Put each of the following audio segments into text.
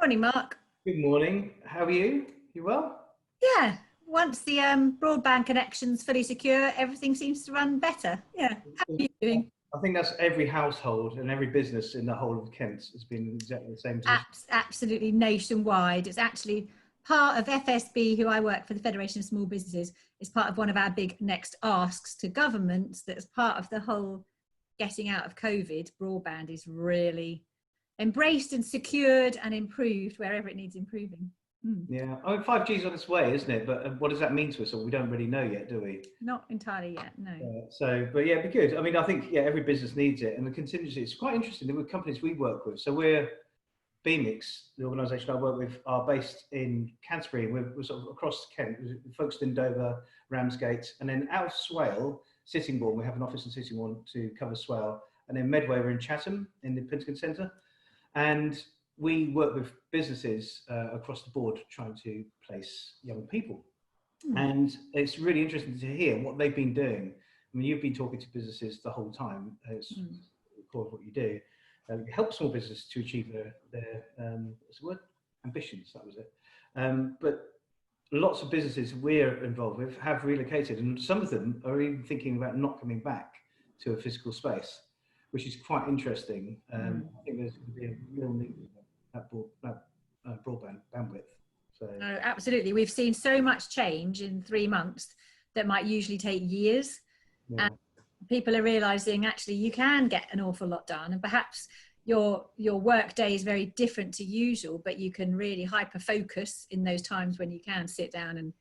Morning, Mark. Good morning. How are you? You well? Yeah, once the broadband connection's fully secure, everything seems to run better. Yeah, how are you doing? I think that's every household and every business in the whole of Kent has been in exactly the same position. Absolutely nationwide. It's actually part of FSB, who I work for, the Federation of Small Businesses, is part of one of our big next asks to governments. That's part of the whole getting out of COVID. Broadband is really embraced and secured and improved wherever it needs improving. Yeah, I mean, 5G is on its way, isn't it? But what does that mean to us? Well, we don't really know yet, do we? Not entirely yet, no. But yeah, it'd be good. I mean, I think, yeah, every business needs it. And the contingency, it's quite interesting with companies we work with. So we're BMIX, the organisation I work with, are based in Canterbury. We're sort of across Kent, we're focused in Dover, Ramsgate, and then out of Swale, Sittingbourne. We have an office in Sittingbourne to cover Swale. And then Medway, we're in Chatham in the Pentagon Centre. And we work with businesses across the board trying to place young people. And it's really interesting to hear what they've been doing. I mean, you've been talking to businesses the whole time. It's core of what you do. Help small businesses to achieve their what's the word? Ambitions, that was it. But lots of businesses we're involved with have relocated, and some of them are even thinking about not coming back to a physical space, which is quite interesting. I think there's going to be a real need for that broadband bandwidth. So. No, absolutely. We've seen so much change in 3 months that might usually take years. Yeah. And people are realizing actually you can get an awful lot done, and perhaps your work day is very different to usual, but you can really hyper focus in those times when you can sit down and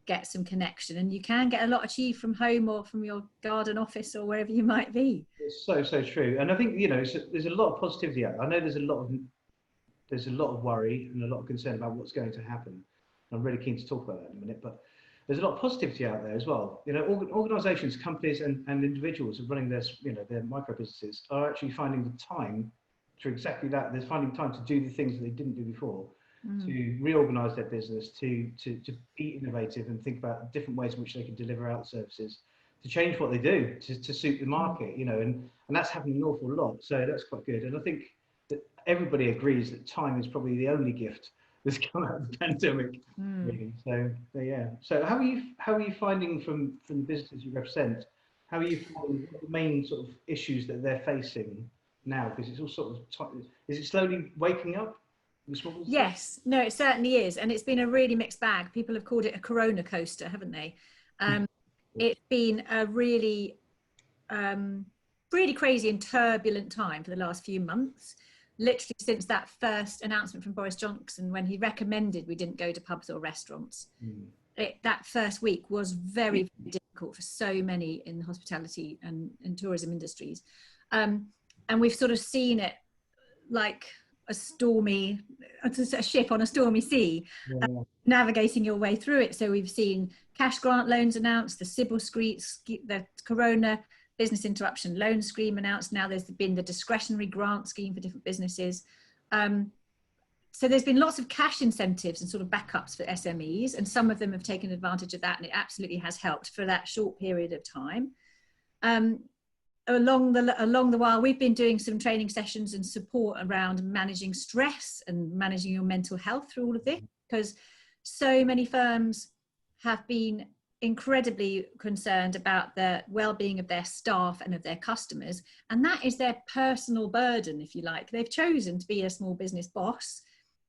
get some connection, and you can get a lot achieved from home or from your garden office or wherever you might be. It's so true. And I think, you know, there's a lot of positivity out there. I know there's a lot of worry and a lot of concern about what's going to happen. I'm really keen to talk about that in a minute, but there's a lot of positivity out there as well. You know, organizations, companies and individuals running their micro businesses are actually finding the time to exactly that. They're finding time to do the things that they didn't do before, to reorganize their business, to be innovative and think about different ways in which they can deliver out services, to change what they do to suit the market, you know, and that's happening an awful lot. So that's quite good. And I think that everybody agrees that time is probably the only gift that's come out of the pandemic. Really. So yeah. So how are you finding from the businesses you represent? How are you finding the main sort of issues that they're facing now? Because it's all sort of is it slowly waking up? Yes, no, it certainly is, and it's been a really mixed bag. People have called it a corona coaster, haven't they? It's been a really crazy and turbulent time for the last few months, literally since that first announcement from Boris Johnson when he recommended we didn't go to pubs or restaurants. That first week was very, very difficult for so many in the hospitality and tourism industries, and we've sort of seen it like a ship on a stormy sea, navigating your way through it. So we've seen cash grant loans announced, the Sybil the Corona business interruption loan scheme announced. Now there's been the discretionary grant scheme for different businesses. So there's been lots of cash incentives and sort of backups for SMEs, and some of them have taken advantage of that, and it absolutely has helped for that short period of time. Along the while, we've been doing some training sessions and support around managing stress and managing your mental health through all of this, because so many firms have been incredibly concerned about the well-being of their staff and of their customers, and that is their personal burden, if you like. They've chosen to be a small business boss,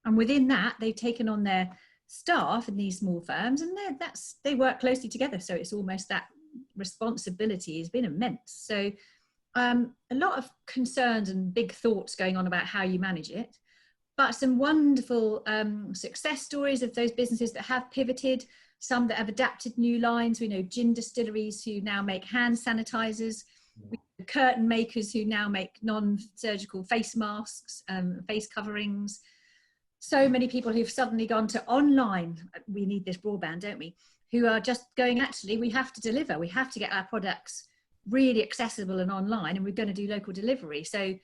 and within that they've taken on their staff in these small firms, and they work closely together, so it's almost that responsibility has been immense. So a lot of concerns and big thoughts going on about how you manage it, but some wonderful success stories of those businesses that have pivoted, some that have adapted new lines. We know gin distilleries who now make hand sanitizers, curtain makers who now make non-surgical face masks, face coverings. So many people who've suddenly gone to online, we need this broadband, don't we? Who are just going, actually, we have to deliver. We have to get our products really accessible and online, and we're going to do local delivery. So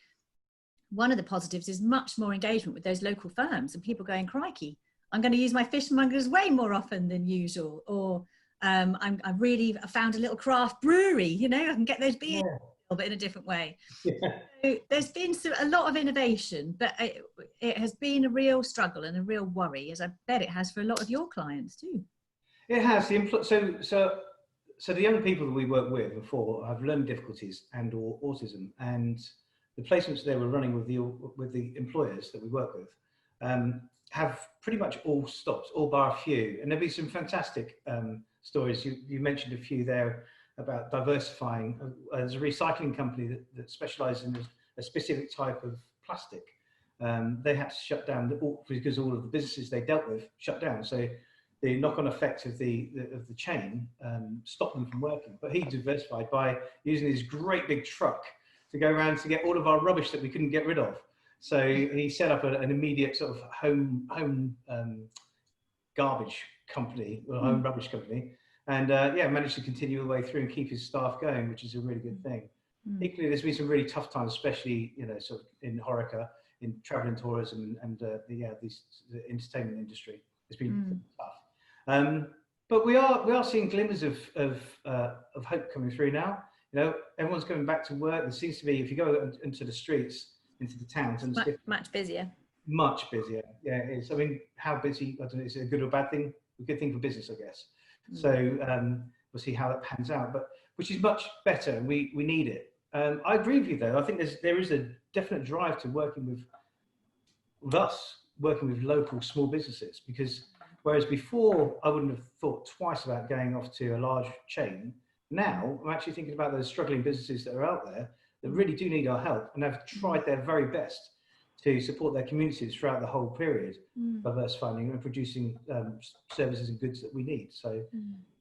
one of the positives is much more engagement with those local firms, and people going, crikey, I'm going to use my fishmongers way more often than usual. Or I've really found a little craft brewery, you know, I can get those beers but in a different way. Yeah. So there's been a lot of innovation, but it has been a real struggle and a real worry, as I bet it has for a lot of your clients too. It has. So the young people that we work with before have learning difficulties and or autism, and the placements they were running with the employers that we work with have pretty much all stopped, all bar a few. And there'll be some fantastic stories. You mentioned a few there about diversifying. There's a recycling company that specialises in a specific type of plastic. They had to shut down because all of the businesses they dealt with shut down. So the knock-on effect of the chain stopped them from working. But he diversified by using this great big truck to go around to get all of our rubbish that we couldn't get rid of. So he set up an immediate sort of home garbage company, or home rubbish company, and managed to continue all the way through and keep his staff going, which is a really good thing. Equally, there's been some really tough times, especially sort of in HoReCa, in travel and tourism, and the entertainment industry. It's been tough. But we are seeing glimmers of hope coming through now. Everyone's going back to work. There seems to be, if you go into the streets, into the towns, and much busier. Much busier. Yeah, it is. I mean, how busy? I don't know. Is it a good or bad thing? A good thing for business, I guess. So we'll see how that pans out. But which is much better, and we need it. I agree with you, though. I think there is a definite drive to working with local small businesses, because whereas before I wouldn't have thought twice about going off to a large chain, now I'm actually thinking about those struggling businesses that are out there that really do need our help and have tried their very best to support their communities throughout the whole period, diversifying and producing services and goods that we need. So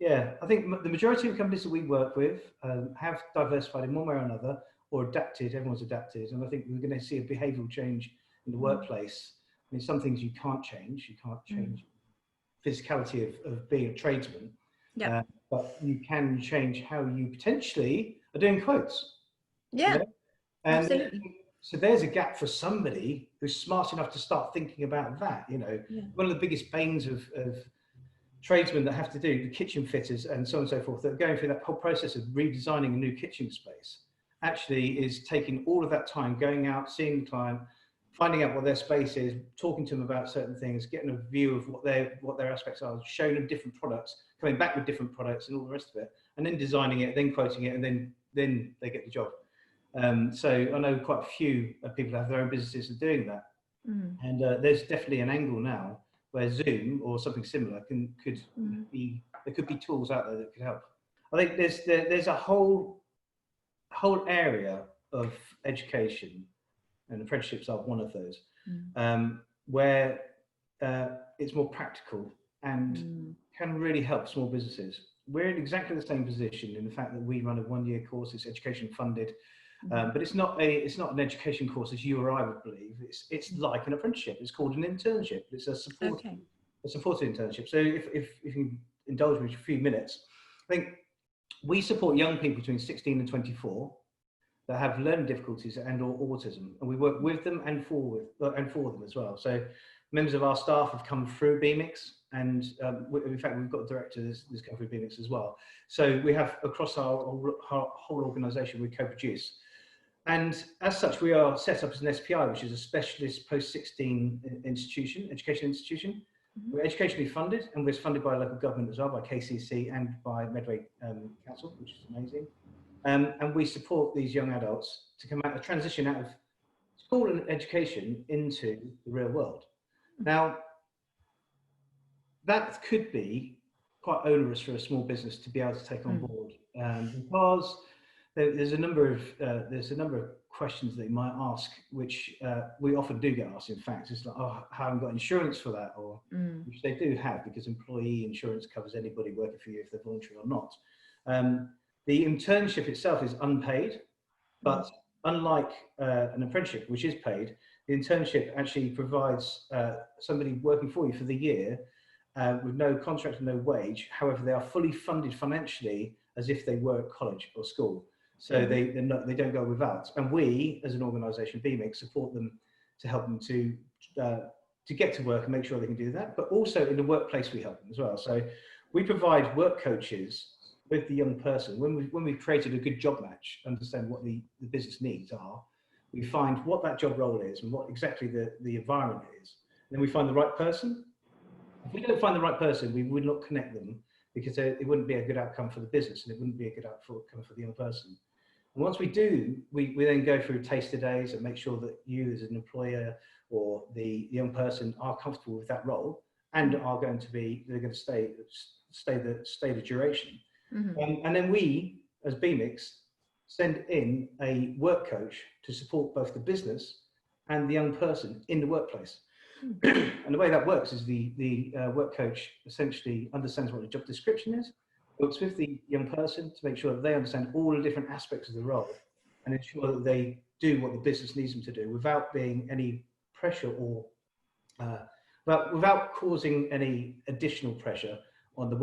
yeah, I think the majority of companies that we work with have diversified in one way or another, or adapted. Everyone's adapted, and I think we're going to see a behavioural change in the workplace. I mean, some things you can't change. You can't change physicality of being a tradesman, but you can change how you potentially are doing quotes. Yeah, and absolutely. So there's a gap for somebody who's smart enough to start thinking about that. One of the biggest banes of tradesmen that have to do, the kitchen fitters and so on and so forth, that are going through that whole process of redesigning a new kitchen space, actually is taking all of that time, going out, seeing the client, finding out what their space is, talking to them about certain things, getting a view of what their aspects are, showing them different products, coming back with different products and all the rest of it, and then designing it, then quoting it, and then they get the job. So I know quite a few people that have their own businesses are doing that, and there's definitely an angle now where Zoom or something similar could be. There could be tools out there that could help. I think there's a whole area of education, and apprenticeships are one of those, where it's more practical and can really help small businesses. We're in exactly the same position in the fact that we run a one-year course. It's education funded. But it's not an education course as you or I would believe. It's like an apprenticeship. It's called an internship. It's a supported internship. So if you can indulge me for a few minutes, I think we support young people between 16 and 24 that have learning difficulties and or autism, and we work with them and for them as well. So members of our staff have come through BMIX, and in fact we've got a director that's come through BMIX as well. So we have across our whole organisation we co-produce. And as such, we are set up as an SPI, which is a specialist post-16 institution, education institution. We're educationally funded, and we're funded by local government as well, by KCC and by Medway Council, which is amazing. And we support these young adults to come out, a transition out of school and education into the real world. Now, that could be quite onerous for a small business to be able to take on board, because there's a number of questions they might ask, which we often do get asked. In fact, it's like, oh, I haven't got insurance for that, or which they do have, because employee insurance covers anybody working for you if they're voluntary or not. The internship itself is unpaid, but unlike an apprenticeship, which is paid, the internship actually provides somebody working for you for the year with no contract and no wage. However, they are fully funded financially as if they were at college or school. So they don't go without. And we, as an organisation, BMIX, support them to help them to get to work and make sure they can do that. But also in the workplace, we help them as well. So we provide work coaches with the young person, when we've created a good job match, understand what the business needs are, we find what that job role is and what exactly the environment is. And then we find the right person. If we don't find the right person, we would not connect them, because it wouldn't be a good outcome for the business, and it wouldn't be a good outcome for the young person. And once we do, we then go through taster days and make sure that you as an employer or the young person are comfortable with that role and are going to stay the duration. Mm-hmm. And then we, as BMIX, send in a work coach to support both the business and the young person in the workplace. And the way that works is the work coach essentially understands what the job description is, works with the young person to make sure that they understand all the different aspects of the role and ensure that they do what the business needs them to do without being any pressure or without causing any additional pressure on the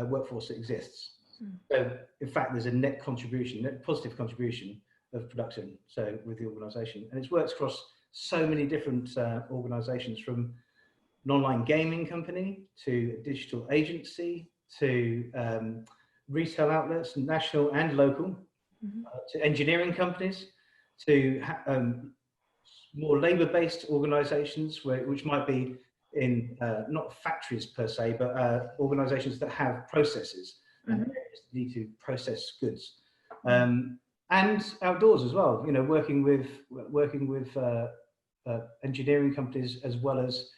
workforce that exists. So in fact, there's a net positive contribution of production, so with the organisation, and it works across so many different organisations, from an online gaming company to a digital agency to retail outlets, national and local, to engineering companies, to more labour-based organisations, which might be in not factories per se, but organisations that have processes and need to process goods, and outdoors as well. You know, working with engineering companies as well as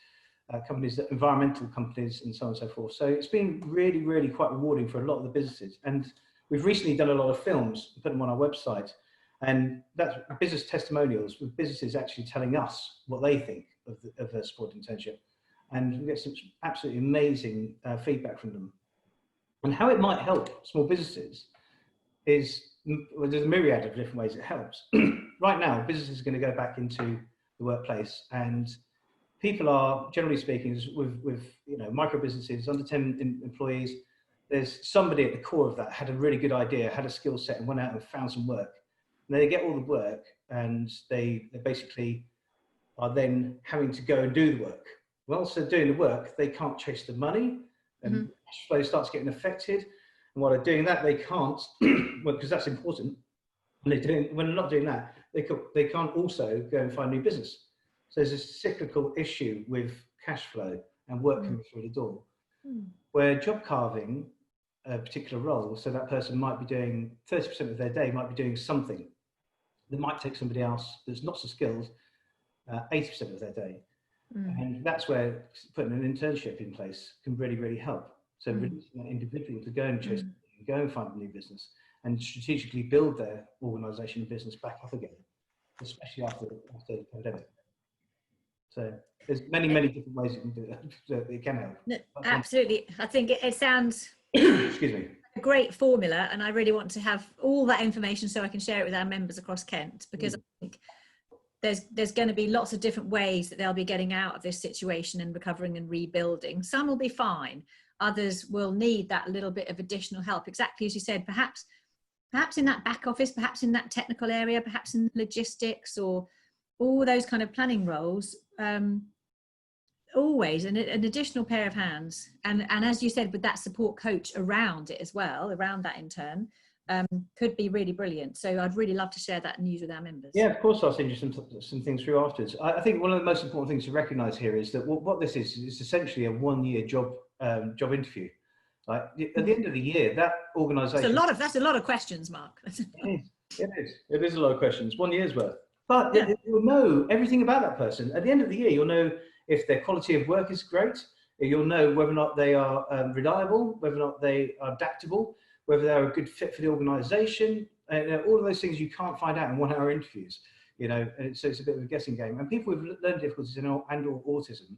environmental companies, and so on and so forth. So it's been really, really quite rewarding for a lot of the businesses. And we've recently done a lot of films, put them on our website, and that's business testimonials with businesses actually telling us what they think of the Supported Internship, and we get some absolutely amazing feedback from them. And how it might help small businesses is, well, there's a myriad of different ways it helps. Right now, businesses are going to go back into the workplace, and people are, generally speaking, with micro businesses under 10 employees, there's somebody at the core of that had a really good idea, had a skill set, and went out and found some work. And they get all the work, and they basically are then having to go and do the work. Whilst they're doing the work, they can't chase the money, and cash flow starts getting affected. And while they're doing that, they can't, well, because that's important. When they're not doing that, they can't also go and find new business. So there's a cyclical issue with cash flow and work coming through the door, where job carving a particular role, so that person might be doing 30% of their day, might be doing something that might take somebody else that's not so skilled 80% of their day. And that's where putting an internship in place can really, really help. So releasing that individual to go and chase, go and find a new business and strategically build their organisation and business back up again, especially after the pandemic. So there's many, many different ways you can do that. So it can help. No, absolutely. I think it sounds excuse me, a great formula, and I really want to have all that information so I can share it with our members across Kent, because I think there's going to be lots of different ways that they'll be getting out of this situation and recovering and rebuilding. Some will be fine. Others will need that little bit of additional help. Exactly as you said, perhaps in that back office, perhaps in that technical area, perhaps in logistics, or all those kind of planning roles. Always an additional pair of hands. And as you said, with that support coach around it as well, around that intern, could be really brilliant. So I'd really love to share that news with our members. Yeah, of course, I'll send you some things through afterwards. I think one of the most important things to recognise here is that what this is essentially a one-year job interview. Like at the end of the year, that organisation. That's a lot of questions, Mark. It is a lot of questions. 1 year's worth. But you'll know everything about that person. At the end of the year, you'll know if their quality of work is great. You'll know whether or not they are reliable, whether or not they are adaptable, whether they're a good fit for the organisation. All of those things you can't find out in 1 hour interviews. And so it's a bit of a guessing game. And people with learning difficulties and/or autism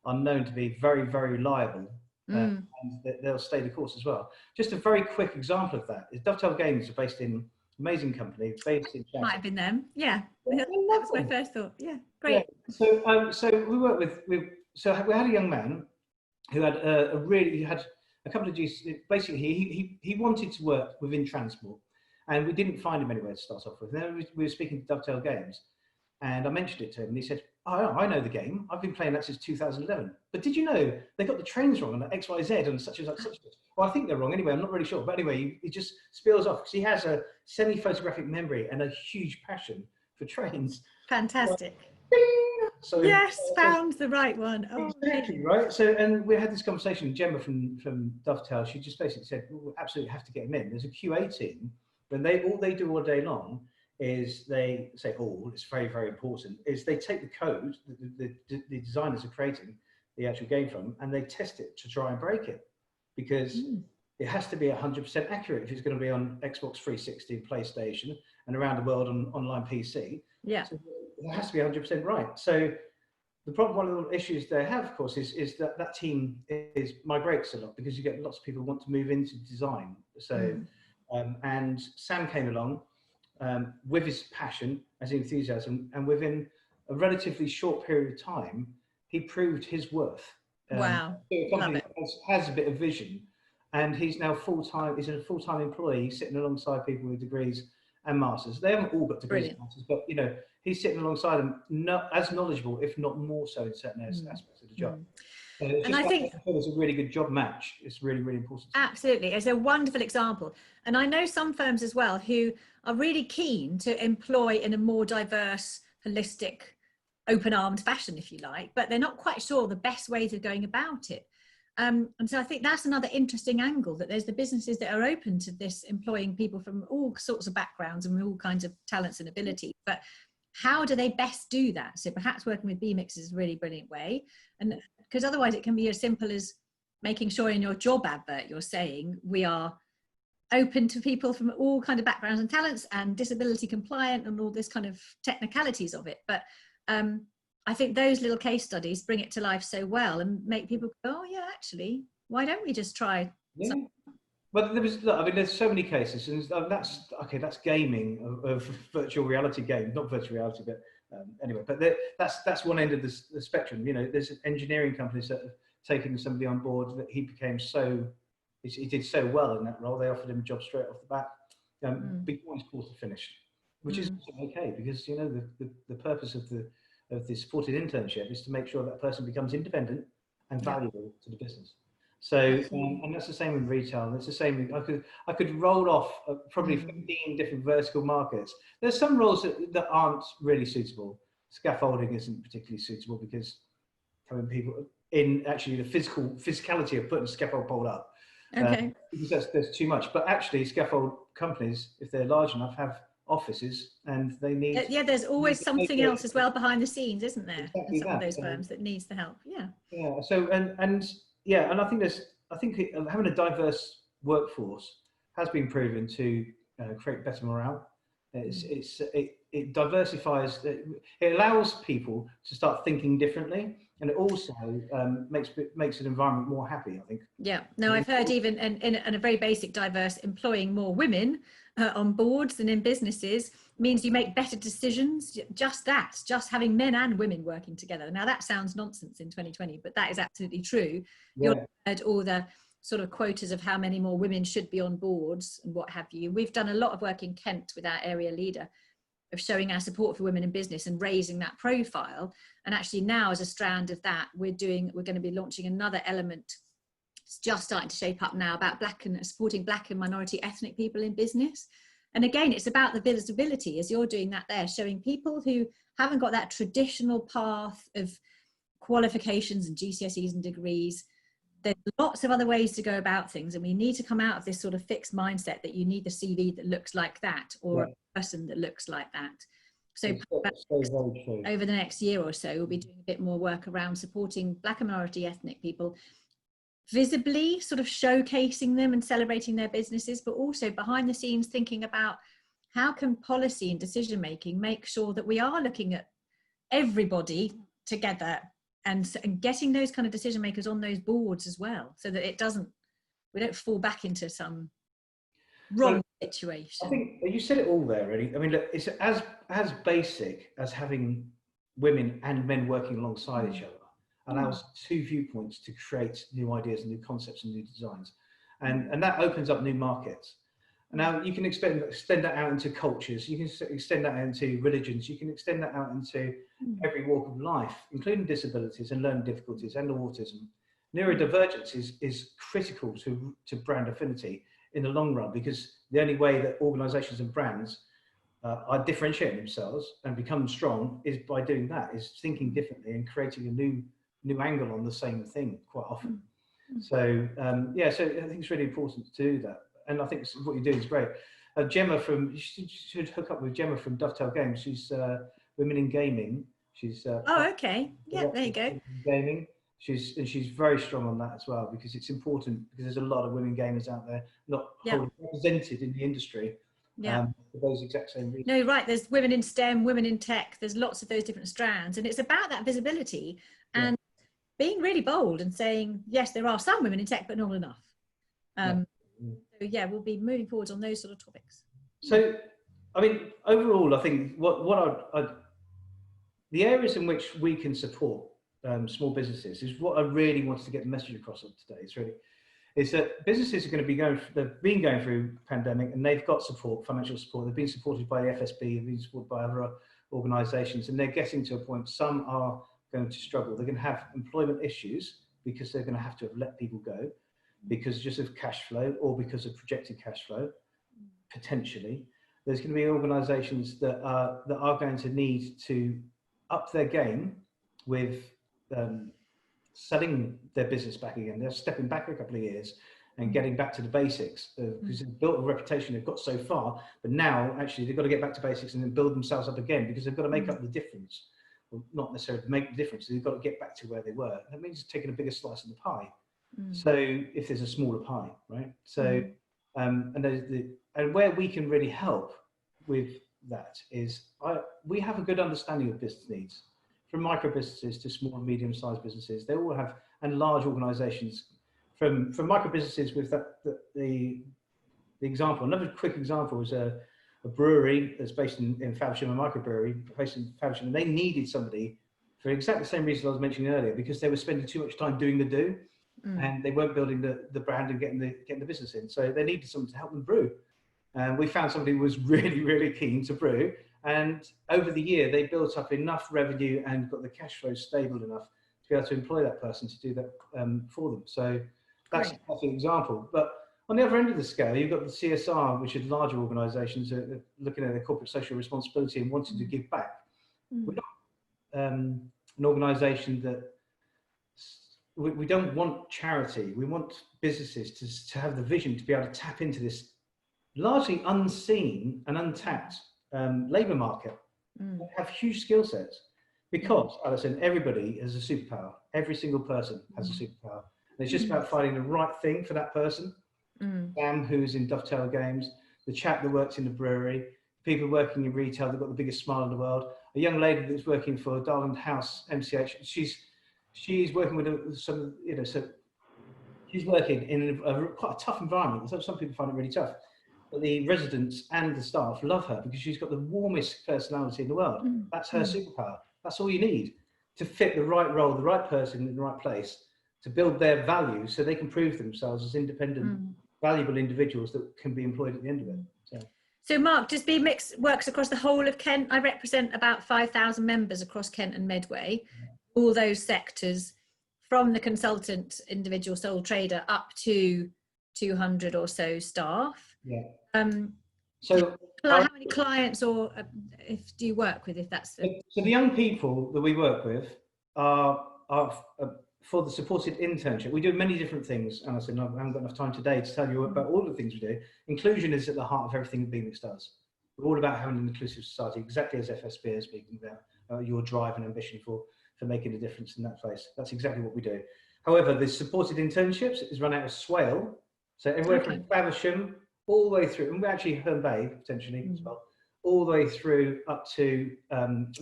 are known to be very, very reliable, and they'll stay the course as well. Just a very quick example of that is Dovetail Games are based in amazing company based in Chester. Might have been them, yeah. That was my first thought. Yeah, great. Yeah. So we worked so we had a young man who had a couple of G's. Basically, he wanted to work within transport, and we didn't find him anywhere to start off with. Then we were speaking to Dovetail Games, And I mentioned it to him, and he said, "Oh, I know the game. I've been playing that since 2011. But did you know they got the trains wrong on X, Y, Z, and such and such, such? Well, I think they're wrong anyway. I'm not really sure. But anyway, he just spills off because he has a semi-photographic memory and a huge passion for trains. Fantastic. So yes, found the right one. Oh, exactly right. So, and we had this conversation. Gemma from Dovetail, she just basically said, "We absolutely have to get him in." There's a QA team, and all they do all day long is they say all. It's very, very important. Is they take the code that the designers are creating the actual game from, and they test it to try and break it, because it has to be 100% accurate if it's going to be on Xbox 360, PlayStation, and around the world on online PC. Yeah. So it has to be 100% right. So the problem, one of the issues they have, of course, is that team migrates a lot, because you get lots of people who want to move into design. So, and Sam came along with his passion, his enthusiasm, and within a relatively short period of time, he proved his worth. Wow. So a company has a bit of vision, and he's now full-time. He's a full-time employee, sitting alongside people with degrees and masters. They haven't all got degrees and masters, but he's sitting alongside them, not as knowledgeable, if not more so, in certain aspects of the job. And I think it's a really good job match. It's really, really important. Absolutely. It's a wonderful example. And I know some firms as well who are really keen to employ in a more diverse, holistic, open-armed fashion, if you like, but they're not quite sure the best ways of going about it. And so I think that's another interesting angle, that there's the businesses that are open to this, employing people from all sorts of backgrounds and all kinds of talents and abilities, but how do they best do that? So perhaps working with BMix is a really brilliant way. And because otherwise it can be as simple as making sure in your job advert you're saying we are open to people from all kind of backgrounds and talents and disability compliant and all this kind of technicalities of it. But I think those little case studies bring it to life so well and make people go, oh yeah, actually, why don't we just try? Yeah. But there's so many cases, and that's gaming of virtual reality games, not virtual reality, but anyway. But that's one end of the spectrum. There's engineering companies that have taken somebody on board that he did so well in that role. They offered him a job straight off the bat before his course had finished, which is okay, because the purpose of the supported internship is to make sure that person becomes independent and valuable to the business. So, and that's the same in retail. It's the same. I could roll off probably 15 different vertical markets. There's some roles that aren't really suitable. Scaffolding isn't particularly suitable because having people in actually the physicality of putting a scaffold pole up. Okay. Because there's too much. But actually, scaffold companies, if they're large enough, have offices, and they need. Yeah, there's always something else as well behind the scenes, isn't there? Exactly, in some of those firms that needs the help. Yeah. Yeah. So and I think having a diverse workforce has been proven to create better morale. It diversifies. It allows people to start thinking differently, and it also makes an environment more happy, I think. Yeah. No, I've heard even in a very basic diverse, employing more women on boards and in businesses means you make better decisions. Just having men and women working together. Now that sounds nonsense in 2020, but that is absolutely true. Yeah. You've heard all the sort of quotas of how many more women should be on boards and what have you. We've done a lot of work in Kent with our area leader of showing our support for women in business and raising that profile. And actually now, as a strand of that, we're going to be launching another element. It's just starting to shape up now about supporting Black and minority ethnic people in business. And again, it's about the visibility, as you're doing that there, showing people who haven't got that traditional path of qualifications and GCSEs and degrees. There's lots of other ways to go about things, and we need to come out of this sort of fixed mindset that you need the CV that looks like that or a person that looks like that. So over the next year or so, we'll be doing a bit more work around supporting Black and minority ethnic people, visibly sort of showcasing them and celebrating their businesses, but also behind the scenes thinking about how can policy and decision making make sure that we are looking at everybody together and getting those kind of decision makers on those boards as well, so that we don't fall back into some wrong situation. I think you said it all there, really. I mean, look, it's as basic as having women and men working alongside each other allows two viewpoints to create new ideas and new concepts and new designs, and that opens up new markets. Now you can extend that out into cultures, you can extend that out into religions, you can extend that out into every walk of life, including disabilities and learning difficulties and autism. Neurodivergence is critical to brand affinity in the long run, because the only way that organisations and brands are differentiating themselves and become strong is by doing that, is thinking differently and creating a new angle on the same thing quite often. So yeah, so I think it's really important to do that, and I think what you're doing is great. Gemma you should hook up with Gemma from Dovetail Games. She's Women in Gaming. She's oh, okay, yeah, there you go. Gaming. She's very strong on that as well, because it's important, because there's a lot of women gamers out there not wholly represented in the industry. For those exact same reasons. No, right. There's women in STEM, women in tech. There's lots of those different strands, and it's about that visibility and being really bold and saying, yes, there are some women in tech, but not enough. So yeah, we'll be moving forward on those sort of topics. So, I mean, overall, I think the areas in which we can support small businesses is what I really wanted to get the message across of today. Is that businesses are going to be they've been going through a pandemic, and they've got support, financial support. They've been supported by the FSB, they've been supported by other organisations, and they're getting to a point. Some are going to struggle. They're going to have employment issues because they're going to have let people go because just of cash flow or because of projected cash flow, potentially. There's going to be organisations that are going to need to up their game with selling their business back again. They're stepping back a couple of years and getting back to the basics, because they've built a reputation they've got so far, but now actually they've got to get back to basics and then build themselves up again, because they've got to make up the difference. Well, not necessarily make the difference, they've got to get back to where they were. That means taking a bigger slice of the pie. So if there's a smaller pie, right? So and where we can really help with that is we have a good understanding of business needs. From micro businesses to small and medium-sized businesses, they all have, and large organisations. From micro businesses with the example. Another quick example is a brewery that's based in Faversham, a microbrewery based in Faversham, and they needed somebody for exactly the same reason I was mentioning earlier, because they were spending too much time doing the do, and they weren't building the brand and getting the business in. So they needed someone to help them brew. And we found somebody who was really, really keen to brew. And over the year, they built up enough revenue and got the cash flow stable enough to be able to employ that person to do that for them. So that's an example. But on the other end of the scale, you've got the CSR, which is larger organisations looking at their corporate social responsibility and wanting to give back. We're not an organisation that we don't want charity. We want businesses to have the vision to be able to tap into this largely unseen and untapped labour market. They have huge skill sets, because, Alison, everybody has a superpower. Every single person has a superpower. And it's just about finding the right thing for that person. Sam, who's in Dovetail Games, the chap that works in the brewery, people working in retail that got the biggest smile in the world, a young lady that's working for Darland House MCH. She's working with some, so she's working in quite a tough environment. Some people find it really tough. But the residents and the staff love her because she's got the warmest personality in the world. That's her superpower. That's all you need to fit the right role, the right person in the right place, to build their value so they can prove themselves as independent, valuable individuals that can be employed at the end of it. So Mark, Just Be Mix works across the whole of Kent. I represent about 5,000 members across Kent and Medway, all those sectors, from the consultant, individual sole trader, up to 200 or so staff. So how many clients do you work with, if that's the... So the young people that we work with are for the supported internship. We do many different things, Alison. I haven't got enough time today to tell you about all the things we do. Inclusion is at the heart of everything that BMX does. We're all about having an inclusive society, exactly as FSB is speaking about your drive and ambition for making a difference in that place. That's exactly what we do. However, the supported internships is run out of Swale. So everywhere from Faversham all the way through, and we're actually Herne Bay potentially as well, all the way through up to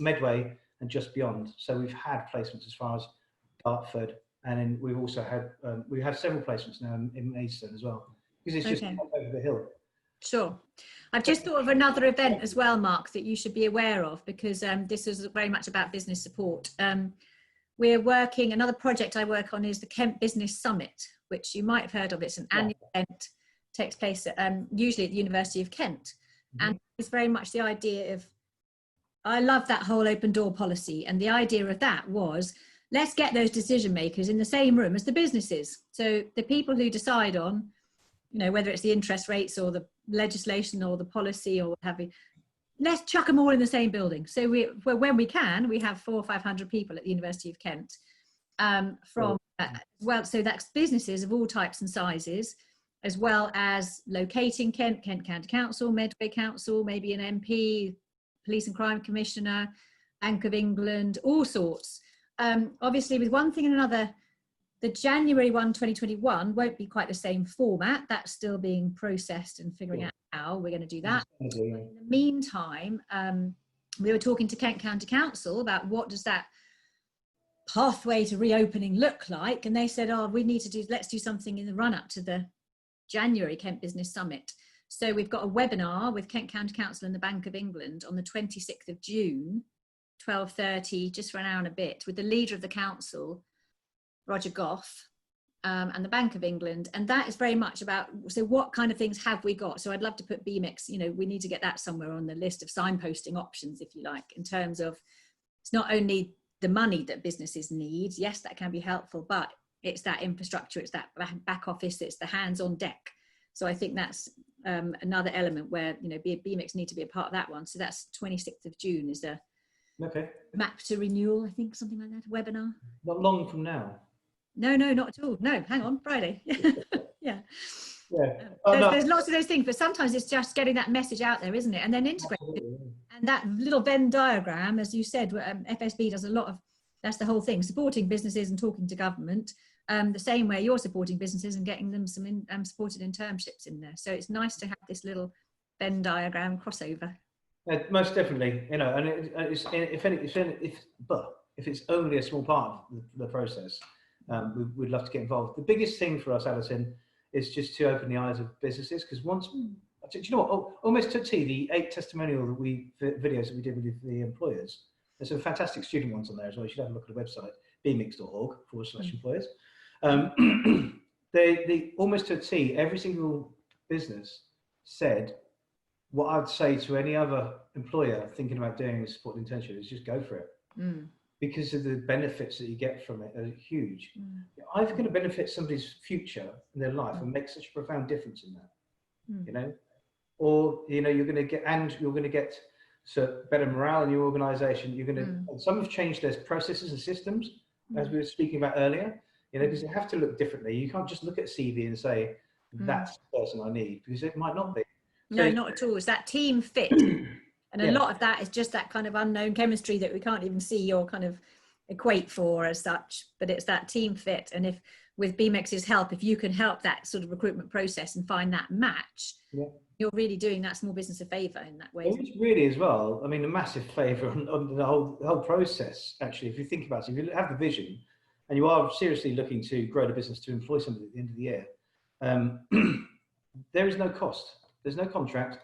Medway and just beyond. So we've had placements as far as Dartford, and then we've also had we have several placements now in Maidstone as well, because it's just over the hill. Sure. I've just thought of another event as well, Mark, that you should be aware of, because this is very much about business support. We're working, another project I work on is the Kemp Business Summit, which you might have heard of. It's an annual event takes place usually at the University of Kent. And it's very much the idea of, I love that whole open door policy. And the idea of that was, let's get those decision makers in the same room as the businesses. So the people who decide on, you know, whether it's the interest rates or the legislation or the policy or what have you, let's chuck them all in the same building. So when we can, we have 400 or 500 people at the University of Kent so that's businesses of all types and sizes, as well as locating Kent County Council, Medway Council, maybe an MP, Police and Crime Commissioner, Bank of England, all sorts. Obviously, with one thing and another, the January 1, 2021 won't be quite the same format. That's still being processed and figuring out how we're going to do that. In the meantime, we were talking to Kent County Council about what does that pathway to reopening look like, and they said, oh, let's do something in the run up to the January Kent Business Summit. So we've got a webinar with Kent County Council and the Bank of England on the 26th of June, 12:30, just for an hour and a bit, with the leader of the council, Roger Goff, and the Bank of England. And that is very much about, so what kind of things have we got? So I'd love to put BMIX, you know, we need to get that somewhere on the list of signposting options, if you like, in terms of, it's not only the money that businesses need, yes, that can be helpful, but it's that infrastructure, it's that back office, it's the hands on deck. So I think that's another element where, you know, BMIX need to be a part of that one. So that's 26th of June is a map to renewal, I think, something like that, a webinar. Not long from now. No, not at all. No, hang on, Friday. Yeah. There's lots of those things, but sometimes it's just getting that message out there, isn't it? And then integrating. And that little Venn diagram, as you said, FSB does a lot of, that's the whole thing, supporting businesses and talking to government, the same way you're supporting businesses and getting them some supported internships in there. So it's nice to have this little Venn diagram crossover. Most definitely, you know, and if it's only a small part of the process, we'd love to get involved. The biggest thing for us, Alison, is just to open the eyes of businesses, because once, do you know what, almost to T, the 8 testimonial videos that we did with the employers, there's some fantastic student ones on there as well. You should have a look at the website, bmix.org/employers. They almost to a T, every single business said what I'd say to any other employer thinking about doing a supported internship is just go for it. Because of the benefits that you get from it are huge. You're either going to benefit somebody's future in their life and make such a profound difference in that, you know, or, you know, you're going to get so better morale in your organization. You're going to, some have changed their processes and systems, as we were speaking about earlier, you know, because they have to look differently. You can't just look at CV and say, that's the person I need, because it might not be. No, not at all. It's that team fit. And a lot of that is just that kind of unknown chemistry that we can't even see or kind of equate for as such, but it's that team fit. And if with BMIX's help, if you can help that sort of recruitment process and find that match, you're really doing that small business a favour in that way. It's really as well, I mean, a massive favour on the whole process, actually, if you think about it. If you have the vision and you are seriously looking to grow the business to employ somebody at the end of the year, there is no cost. There's no contract.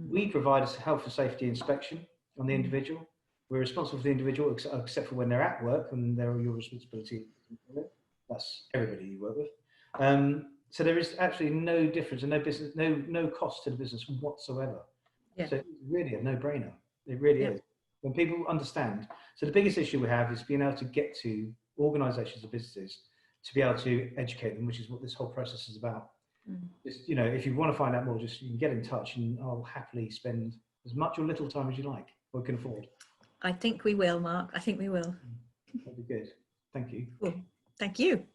We provide a health and safety inspection on the individual. We're responsible for the individual, except for when they're at work, and they're your responsibility. That's everybody you work with. So there is absolutely no difference and no business, no cost to the business whatsoever. So it's really a no-brainer. It really is. When people understand. So the biggest issue we have is being able to get to organisations and businesses to be able to educate them, which is what this whole process is about. Just, you know, if you want to find out more, just you can get in touch, and I'll happily spend as much or little time as you like or can afford. I think we will, Mark. I think we will. That'd be good. Thank you. Cool. Thank you.